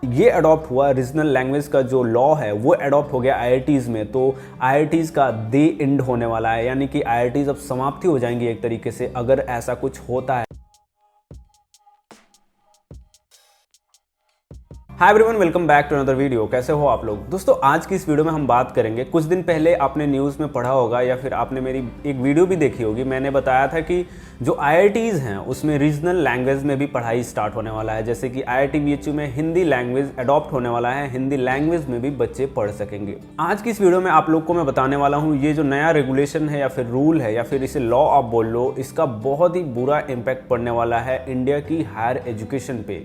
ये अडॉप्ट हुआ, regional language का जो लॉ है वो अडॉप्ट हो गया आईआईटीज़ में। तो आईआईटीज़ का डे एंड होने वाला है, यानी कि आईआईटीज़ अब समाप्ति हो जाएंगी एक तरीके से अगर ऐसा कुछ होता है। Hi everyone, welcome back to another video. कैसे हो आप लोग? दोस्तों, आज की इस वीडियो में हम बात करेंगे, कुछ दिन पहले आपने न्यूज़ में पढ़ा होगा या फिर आपने मेरी एक वीडियो भी देखी होगी। मैंने बताया था कि जो आईआईटीज़ हैं उसमें रीजनल लैंग्वेज में भी पढ़ाई स्टार्ट होने वाला है। जैसे कि आईआईटी बीएचयू में हिंदी लैंग्वेज अडॉप्ट होने वाला है, हिंदी लैंग्वेज में भी बच्चे पढ़ सकेंगे। आज की इस वीडियो में आप लोग को मैं बताने वाला हूँ ये जो नया रेगुलेशन है या फिर रूल है या फिर इसे लॉ आप बोल लो, इसका बहुत ही बुरा इम्पैक्ट पड़ने वाला है इंडिया की हायर एजुकेशन पे।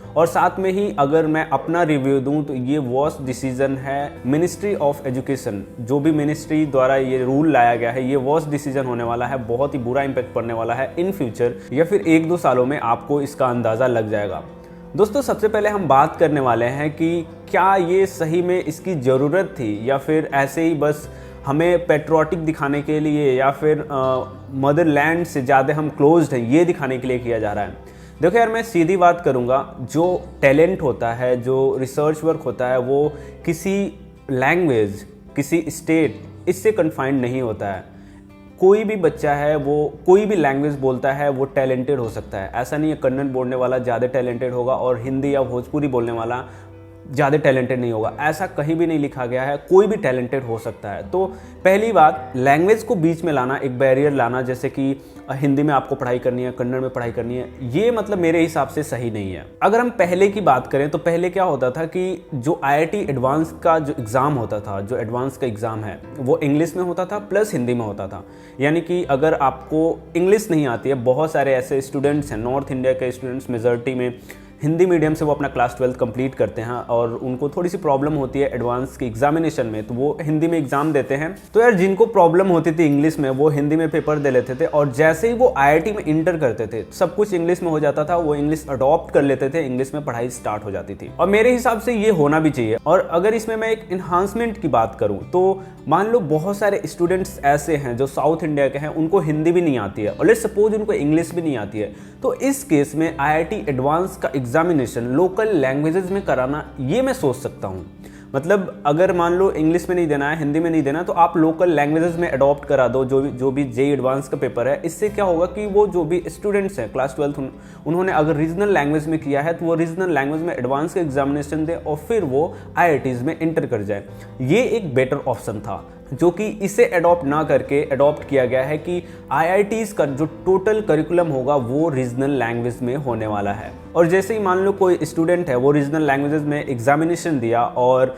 और साथ में ही अगर मैं अपना रिव्यू दूं तो ये वर्स्ट डिसीजन है मिनिस्ट्री ऑफ एजुकेशन, जो भी मिनिस्ट्री द्वारा ये रूल लाया गया है, ये वर्स्ट डिसीजन होने वाला है। बहुत ही बुरा इम्पैक्ट पड़ने वाला है इन फ्यूचर, या फिर 1-2 सालों में आपको इसका अंदाज़ा लग जाएगा। दोस्तों, सबसे पहले हम बात करने वाले हैं कि क्या ये सही में इसकी ज़रूरत थी या फिर ऐसे ही बस हमें पेट्रोटिक दिखाने के लिए या फिर मदरलैंड से ज़्यादा हम क्लोज्ड हैं ये दिखाने के लिए किया जा रहा है। देखो यार, मैं सीधी बात करूँगा, जो टैलेंट होता है, जो रिसर्च वर्क होता है, वो किसी लैंग्वेज, किसी स्टेट इससे कन्फाइंड नहीं होता है। कोई भी बच्चा है वो कोई भी लैंग्वेज बोलता है वो टैलेंटेड हो सकता है। ऐसा नहीं है कन्नड़ बोलने वाला ज़्यादा टैलेंटेड होगा और हिंदी या भोजपुरी बोलने वाला ज़्यादा टैलेंटेड नहीं होगा। ऐसा कहीं भी नहीं लिखा गया है, कोई भी टैलेंटेड हो सकता है। तो पहली बात, लैंग्वेज को बीच में लाना, एक बैरियर लाना, जैसे कि हिंदी में आपको पढ़ाई करनी है, कन्नड़ में पढ़ाई करनी है, ये मतलब मेरे हिसाब से सही नहीं है। अगर हम पहले की बात करें तो पहले क्या होता था कि जो आईआईटी एडवांस का जो एग्ज़ाम होता था, जो एडवांस का एग्ज़ाम है, वो इंग्लिश में होता था प्लस हिंदी में होता था। यानी कि अगर आपको इंग्लिश नहीं आती है, बहुत सारे ऐसे स्टूडेंट्स हैं, नॉर्थ इंडिया के स्टूडेंट्स मेजॉरिटी में हिंदी मीडियम से वो अपना क्लास 12 कंप्लीट करते हैं और उनको थोड़ी सी प्रॉब्लम होती है एडवांस के एग्जामिनेशन में, तो वो हिंदी में एग्जाम देते हैं। तो यार, जिनको प्रॉब्लम होती थी इंग्लिश में, वो हिंदी में पेपर दे लेते थे और जैसे ही वो आईआईटी में इंटर करते थे, सब कुछ इंग्लिश में हो जाता था, वो इंग्लिश अडॉप्ट कर लेते थे, इंग्लिश में पढ़ाई स्टार्ट हो जाती थी। और मेरे हिसाब से ये होना भी चाहिए। और अगर इसमें मैं एक इन्हांसमेंट की बात करूँ तो मान लो बहुत सारे स्टूडेंट्स ऐसे हैं जो साउथ इंडिया के हैं, उनको हिंदी भी नहीं आती है और लेट्स सपोज उनको इंग्लिश भी नहीं आती है, तो इस केस में आईआईटी एडवांस का एग्जामिनेशन लोकल लैंग्वेजेस में कराना, ये मैं सोच सकता हूँ। मतलब अगर मान लो इंग्लिश में नहीं देना है, हिंदी में नहीं देना, तो आप लोकल लैंग्वेजेस में अडॉप्ट करा दो जो भी जेईई एडवांस का पेपर है। इससे क्या होगा कि वो जो भी स्टूडेंट्स हैं क्लास 12 उन्होंने अगर रीजनल लैंग्वेज में किया है तो वो रीजनल लैंग्वेज में एडवांस का एग्जामिनेशन दे और फिर वो आईआईटीज़ में इंटर कर जाए। ये एक बेटर ऑप्शन था, जो कि इसे अडॉप्ट ना करके अडॉप्ट किया गया है कि आईआईटीज़ का जो टोटल करिकुलम होगा वो रीजनल लैंग्वेज में होने वाला है। और जैसे ही मान लो कोई स्टूडेंट है वो रीजनल लैंग्वेजेस में एग्जामिनेशन दिया और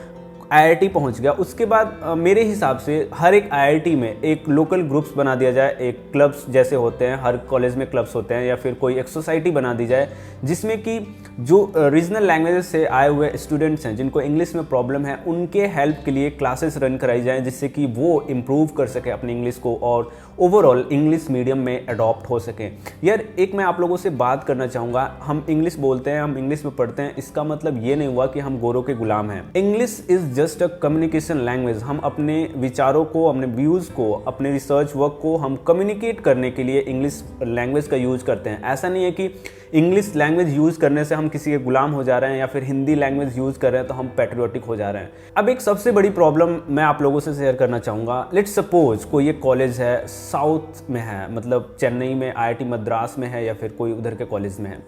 आईआईटी पहुंच गया, उसके बाद मेरे हिसाब से हर एक आईआईटी में एक लोकल ग्रुप्स बना दिया जाए, एक क्लब्स जैसे होते हैं, हर कॉलेज में क्लब्स होते हैं, या फिर कोई एक सोसाइटी बना दी जाए जिसमें कि जो रीजनल लैंग्वेजेस से आए हुए स्टूडेंट्स हैं जिनको इंग्लिश में प्रॉब्लम है, उनके हेल्प के लिए क्लासेस रन कराई जाएँ, जिससे कि वो इम्प्रूव कर सके अपनी इंग्लिश को और ओवरऑल इंग्लिश मीडियम में अडॉप्ट हो सकें। यार, एक मैं आप लोगों से बात करना चाहूँगा, हम इंग्लिश बोलते हैं, हम इंग्लिश में पढ़ते हैं, इसका मतलब ये नहीं हुआ कि हम गोरों के गुलाम हैं। English is just a communication language. हम अपने विचारों को, अपने व्यूज़ को, अपने रिसर्च वर्क को हम कम्युनिकेट करने के लिए इंग्लिश लैंग्वेज का यूज़ करते हैं। ऐसा नहीं है कि इंग्लिश लैंग्वेज यूज़ करने से हम किसी के गुलाम हो जा रहे हैं या फिर हिंदी लैंग्वेज यूज़ कर रहे हैं तो हम पैट्रियोटिक हो जा रहे हैं। अब एक सबसे बड़ी प्रॉब्लम मैं आप लोगों से शेयर करना चाहूँगा। लेट्स सपोज कोई एक कॉलेज है, साउथ में है, मतलब चेन्नई में, आईआईटी मद्रास में है या फिर कोई उधर के कॉलेज में है,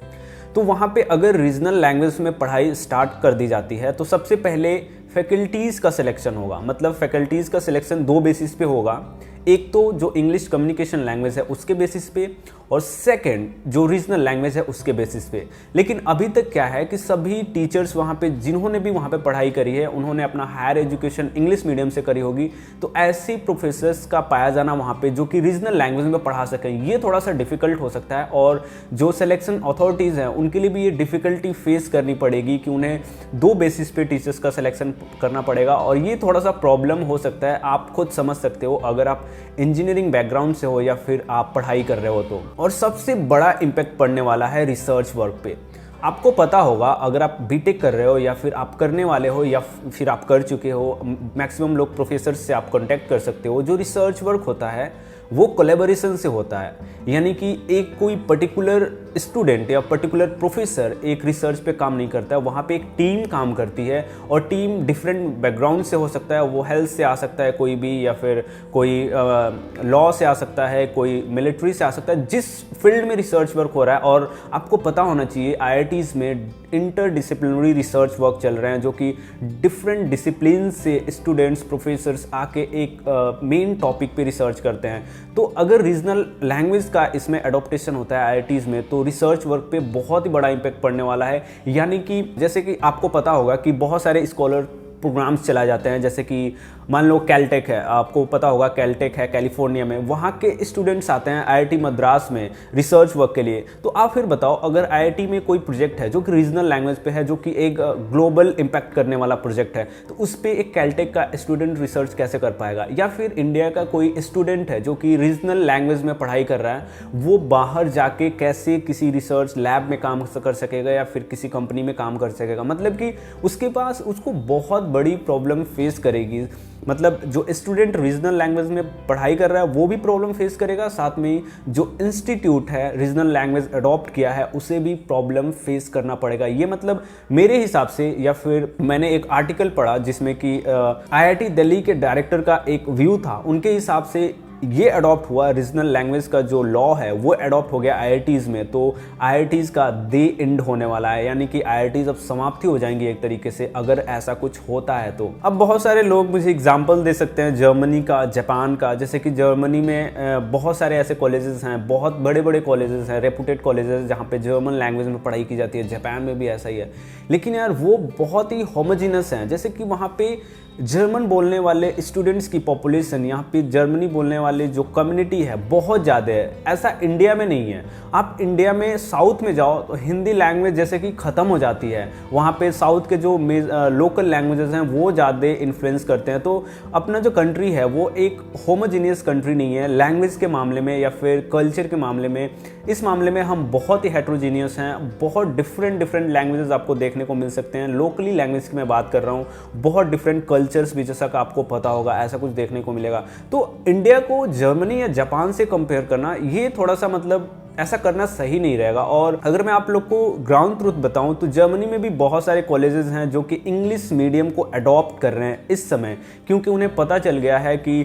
तो वहाँ पे अगर रीजनल लैंग्वेज में पढ़ाई स्टार्ट कर दी जाती है तो सबसे पहले फैकल्टीज़ का सिलेक्शन होगा। मतलब फैकल्टीज़ का सिलेक्शन 2 बेसिस पे होगा। एक तो जो इंग्लिश कम्युनिकेशन लैंग्वेज है उसके बेसिस पे, और सेकंड जो रीजनल लैंग्वेज है उसके बेसिस पे। लेकिन अभी तक क्या है कि सभी टीचर्स वहाँ पे, जिन्होंने भी वहाँ पे पढ़ाई करी है, उन्होंने अपना हायर एजुकेशन इंग्लिश मीडियम से करी होगी, तो ऐसे प्रोफेसर्स का पाया जाना वहाँ पे जो कि रीजनल लैंग्वेज में पढ़ा सकें, ये थोड़ा सा डिफिकल्ट हो सकता है। और जो सिलेक्शन अथॉरिटीज़ हैं उनके लिए भी ये डिफ़िकल्टी फेस करनी पड़ेगी कि उन्हें 2 बेसिस पे टीचर्स का सिलेक्शन करना पड़ेगा, और ये थोड़ा सा प्रॉब्लम हो सकता है। आप खुद समझ सकते हो अगर आप इंजीनियरिंग बैकग्राउंड से हो या फिर आप पढ़ाई कर रहे हो तो। और सबसे बड़ा इम्पैक्ट पड़ने वाला है रिसर्च वर्क पे। आपको पता होगा, अगर आप बीटेक कर रहे हो या फिर आप करने वाले हो या फिर आप कर चुके हो, मैक्सिमम लोग प्रोफेसर से आप कांटेक्ट कर सकते हो, जो रिसर्च वर्क होता है वो कोलैबोरेशन से होता है। यानी कि एक कोई पर्टिकुलर स्टूडेंट या पर्टिकुलर प्रोफेसर एक रिसर्च पे काम नहीं करता है, वहाँ पे एक टीम काम करती है और टीम डिफरेंट बैकग्राउंड से हो सकता है, वो हेल्थ से आ सकता है कोई भी, या फिर कोई लॉ से आ सकता है, कोई मिलिट्री से आ सकता है, जिस फील्ड में रिसर्च वर्क हो रहा है। और आपको पता होना चाहिए IITs में इंटरडिसिप्लिनरी रिसर्च वर्क चल रहे हैं, जो कि डिफरेंट डिसिप्लिन से स्टूडेंट्स प्रोफेसर्स आके एक मेन टॉपिक पे रिसर्च करते हैं। तो अगर रीजनल लैंग्वेज का इसमें एडॉप्टेशन होता है IITs में, तो रिसर्च वर्क पे बहुत ही बड़ा इम्पैक्ट पड़ने वाला है। यानी कि जैसे कि आपको पता होगा कि बहुत सारे स्कॉलर प्रोग्राम्स चलाए जाते हैं, जैसे कि मान लो कैलटेक है, आपको पता होगा कैलटेक है कैलिफोर्निया में, वहाँ के स्टूडेंट्स आते हैं IIT मद्रास में रिसर्च वर्क के लिए। तो आप फिर बताओ, अगर IIT में कोई प्रोजेक्ट है जो कि रीजनल लैंग्वेज पे है, जो कि एक ग्लोबल इम्पैक्ट करने वाला प्रोजेक्ट है, तो उस पर एक कैलटेक का स्टूडेंट रिसर्च कैसे कर पाएगा? या फिर इंडिया का कोई स्टूडेंट है जो कि रीजनल लैंग्वेज में पढ़ाई कर रहा है, वो बाहर जाके कैसे किसी रिसर्च लैब में काम कर सकेगा या फिर किसी कंपनी में काम कर सकेगा? मतलब कि उसके पास उसको बहुत बड़ी प्रॉब्लम फेस करेगी। मतलब जो स्टूडेंट रीजनल लैंग्वेज में पढ़ाई कर रहा है वो भी प्रॉब्लम फेस करेगा, साथ में ही जो इंस्टीट्यूट है रीजनल लैंग्वेज अडॉप्ट किया है उसे भी प्रॉब्लम फेस करना पड़ेगा। ये मतलब मेरे हिसाब से, या फिर मैंने एक आर्टिकल पढ़ा जिसमें कि IIT दिल्ली के डायरेक्टर का एक व्यू था, उनके हिसाब से ये अडॉप्ट हुआ, रीजनल लैंग्वेज का जो लॉ है वो अडॉप्ट हो गया IITs में। तो IITs का डे एंड होने वाला है, यानी कि IITs अब समाप्ति हो जाएंगी एक तरीके से, अगर ऐसा कुछ होता है तो। अब बहुत सारे लोग मुझे एग्जांपल दे सकते हैं जर्मनी का, जापान का। जैसे कि जर्मनी में बहुत सारे ऐसे कॉलेजेस हैं, बहुत बड़े बड़े कॉलेजेस हैं, रेपुटेड कॉलेजेस, जहाँ पे जर्मन लैंग्वेज में पढ़ाई की जाती है। जापान में भी ऐसा ही है, लेकिन यार वो बहुत ही होमोजीनस हैं। जैसे कि वहाँ पे जर्मन बोलने वाले स्टूडेंट्स की पॉपुलेशन, यहाँ पे जर्मनी बोलने वाले जो कम्युनिटी है बहुत ज़्यादा है। ऐसा इंडिया में नहीं है। आप इंडिया में साउथ में जाओ तो हिंदी लैंग्वेज जैसे कि ख़त्म हो जाती है, वहाँ पे साउथ के जो लोकल लैंग्वेजेस हैं वो ज़्यादा इन्फ्लुएंस करते हैं। तो अपना जो कंट्री है वो एक होमोजीनियस कंट्री नहीं है लैंग्वेज के मामले में या फिर कल्चर के मामले में। इस मामले में हम बहुत ही हेट्रोजीनियस हैं, बहुत डिफरेंट लैंग्वेजेस आपको देखने को मिल सकते हैं। लोकली लैंग्वेज की मैं बात कर रहा हूँ, बहुत डिफरेंट कल्चर्स भी, जैसा कि आपको पता होगा, ऐसा कुछ देखने को मिलेगा। तो इंडिया को जर्मनी या जापान से कंपेयर करना, ये थोड़ा सा मतलब ऐसा करना सही नहीं रहेगा। और अगर मैं आप लोग को ग्राउंड ट्रूथ बताऊं तो जर्मनी में भी बहुत सारे कॉलेजेस हैं जो कि इंग्लिश मीडियम को अडॉप्ट कर रहे हैं इस समय, क्योंकि उन्हें पता चल गया है कि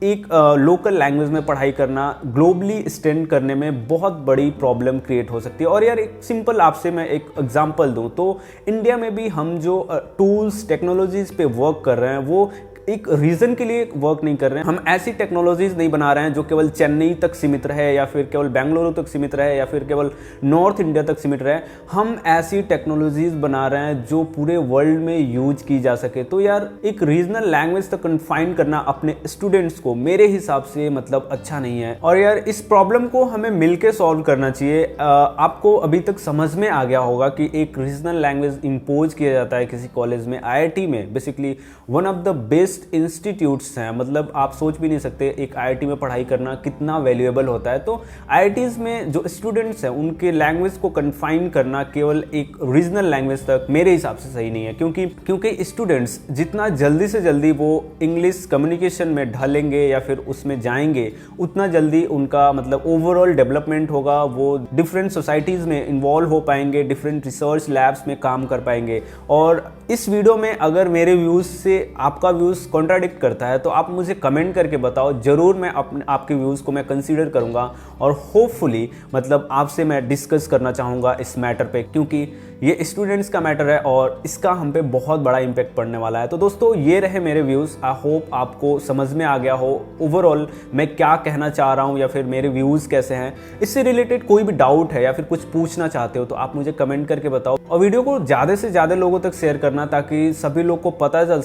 एक लोकल लैंग्वेज में पढ़ाई करना ग्लोबली स्टैंड करने में बहुत बड़ी प्रॉब्लम क्रिएट हो सकती है। और यार एक सिंपल आपसे मैं एक एग्जांपल दूं तो इंडिया में भी हम जो टूल्स टेक्नोलॉजीज पे वर्क कर रहे हैं वो एक रीज़न के लिए वर्क नहीं कर रहे हैं। हम ऐसी टेक्नोलॉजीज नहीं बना रहे हैं जो केवल चेन्नई तक सीमित रहे या फिर केवल बेंगलुरु तक सीमित रहे या फिर केवल नॉर्थ इंडिया तक सीमित रहे। हम ऐसी टेक्नोलॉजीज बना रहे हैं जो पूरे वर्ल्ड में यूज की जा सके। तो यार एक रीजनल लैंग्वेज तक कन्फाइन करना अपने स्टूडेंट्स को मेरे हिसाब से मतलब अच्छा नहीं है। और यार इस प्रॉब्लम को हमें मिलकर सॉल्व करना चाहिए। आपको अभी तक समझ में आ गया होगा कि एक रीजनल लैंग्वेज इम्पोज किया जाता है किसी कॉलेज में। IIT में basically one of the best institutes हैं, मतलब आप सोच भी नहीं सकते एक IIT में पढ़ाई करना कितना वैल्यूएबल होता है। तो IITs में जो स्टूडेंट्स हैं उनके लैंग्वेज को कन्फाइन करना केवल एक रीजनल लैंग्वेज तक मेरे हिसाब से सही नहीं है, क्योंकि स्टूडेंट्स जितना जल्दी से जल्दी वो इंग्लिश कम्युनिकेशन में ढलेंगे या फिर उसमें जाएंगे उतना जल्दी उनका मतलब ओवरऑल डेवलपमेंट होगा। वो डिफरेंट सोसाइटीज़ में इन्वॉल्व हो पाएंगे, डिफरेंट रिसर्च लैब्स में काम कर पाएंगे। और इस वीडियो में अगर मेरे व्यूज़ से आपका व्यूज़ कॉन्ट्राडिक्ट करता है तो आप मुझे कमेंट करके बताओ, ज़रूर मैं आपके व्यूज़ को मैं कंसीडर करूँगा और होपफुली मतलब आपसे मैं डिस्कस करना चाहूँगा इस मैटर पे, क्योंकि ये स्टूडेंट्स का मैटर है और इसका हम पे बहुत बड़ा इम्पैक्ट पड़ने वाला है। तो दोस्तों ये रहे मेरे व्यूज़। आई होप आपको समझ में आ गया हो ओवरऑल मैं क्या कहना चाह रहा हूँ या फिर मेरे व्यूज़ कैसे हैं। इससे रिलेटेड कोई भी डाउट है या फिर कुछ पूछना चाहते हो तो आप मुझे कमेंट करके बताओ और वीडियो को ज़्यादा से ज़्यादा लोगों तक शेयर करना ताकि सभी लोग को पता चल सके